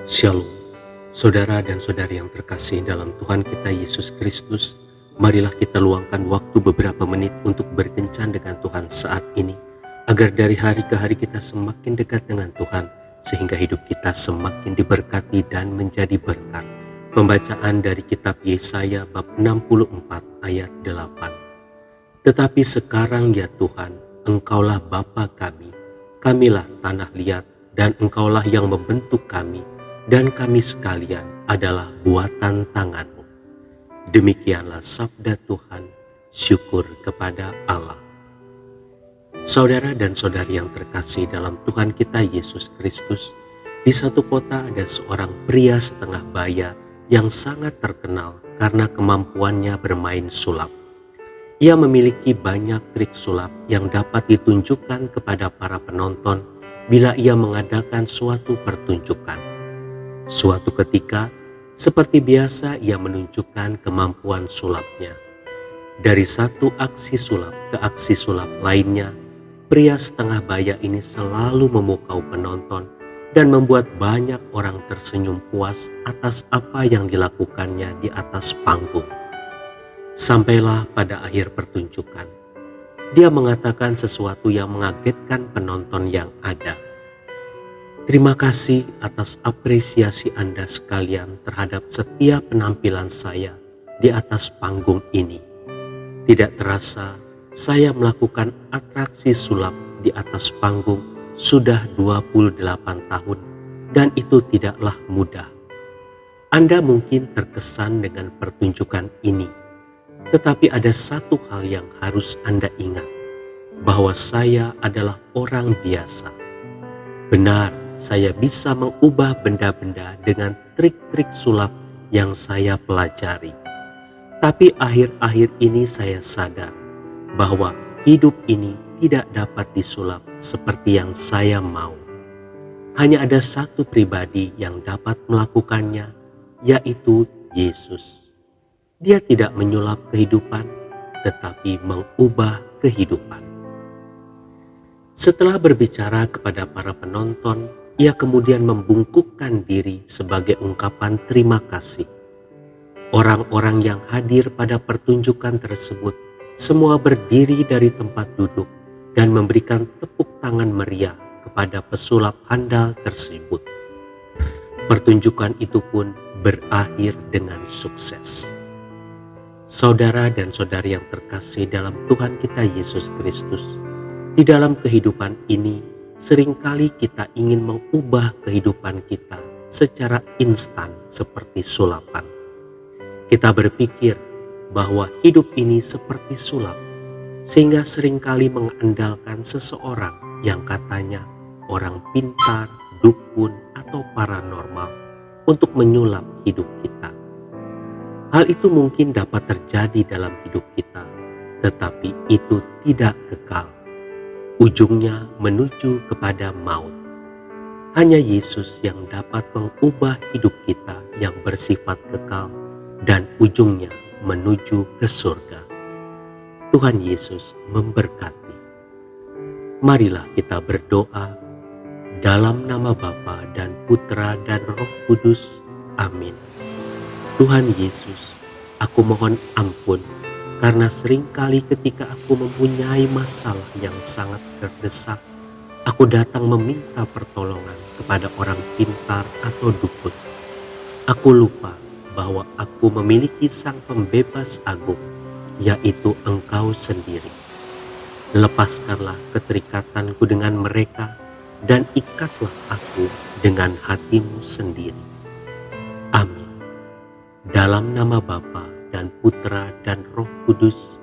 Shalom, saudara dan saudari yang terkasih dalam Tuhan kita Yesus Kristus. Marilah kita luangkan waktu beberapa menit untuk berkencan dengan Tuhan saat ini, agar dari hari ke hari kita semakin dekat dengan Tuhan, sehingga hidup kita semakin diberkati dan menjadi berkat. Pembacaan dari kitab Yesaya bab 64 ayat 8. Tetapi sekarang ya Tuhan, Engkaulah Bapa kami, kamilah tanah liat, dan Engkaulah yang membentuk kami, dan kami sekalian adalah buatan tangan-Mu. Demikianlah sabda Tuhan, syukur kepada Allah. Saudara dan saudari yang terkasih dalam Tuhan kita Yesus Kristus, di satu kota ada seorang pria setengah baya yang sangat terkenal karena kemampuannya bermain sulap. Ia memiliki banyak trik sulap yang dapat ditunjukkan kepada para penonton bila ia mengadakan suatu pertunjukan. Suatu ketika, seperti biasa ia menunjukkan kemampuan sulapnya. Dari satu aksi sulap ke aksi sulap lainnya, pria setengah baya ini selalu memukau penonton dan membuat banyak orang tersenyum puas atas apa yang dilakukannya di atas panggung. Sampailah pada akhir pertunjukan, dia mengatakan sesuatu yang mengagetkan penonton yang ada. Terima kasih atas apresiasi Anda sekalian terhadap setiap penampilan saya di atas panggung ini. Tidak terasa, saya melakukan atraksi sulap di atas panggung sudah 28 tahun, dan itu tidaklah mudah. Anda mungkin terkesan dengan pertunjukan ini, tetapi ada satu hal yang harus Anda ingat, bahwa saya adalah orang biasa. Benar, saya bisa mengubah benda-benda dengan trik-trik sulap yang saya pelajari. Tapi akhir-akhir ini saya sadar bahwa hidup ini tidak dapat disulap seperti yang saya mau. Hanya ada satu pribadi yang dapat melakukannya, yaitu Yesus. Dia tidak menyulap kehidupan, tetapi mengubah kehidupan. Setelah berbicara kepada para penonton, ia kemudian membungkukkan diri sebagai ungkapan terima kasih. Orang-orang yang hadir pada pertunjukan tersebut semua berdiri dari tempat duduk dan memberikan tepuk tangan meriah kepada pesulap handal tersebut. Pertunjukan itu pun berakhir dengan sukses. Saudara dan saudari yang terkasih dalam Tuhan kita Yesus Kristus, di dalam kehidupan ini, seringkali kita ingin mengubah kehidupan kita secara instan seperti sulapan. Kita berpikir bahwa hidup ini seperti sulap, sehingga seringkali mengandalkan seseorang yang katanya orang pintar, dukun, atau paranormal untuk menyulap hidup kita. Hal itu mungkin dapat terjadi dalam hidup kita, tetapi itu tidak kekal. Ujungnya menuju kepada maut. Hanya Yesus yang dapat mengubah hidup kita yang bersifat kekal dan ujungnya menuju ke surga. Tuhan Yesus memberkati. Marilah kita berdoa dalam nama Bapa dan Putra dan Roh Kudus. Amin. Tuhan Yesus, aku mohon ampun karena seringkali ketika aku mempunyai masalah yang sangat terdesak, aku datang meminta pertolongan kepada orang pintar atau dukun. Aku lupa bahwa aku memiliki Sang Pembebas Agung, yaitu Engkau sendiri. Lepaskanlah keterikatanku dengan mereka dan ikatlah aku dengan hati-Mu sendiri. Amin. Dalam nama Bapa dan Putra dan Roh Kudus.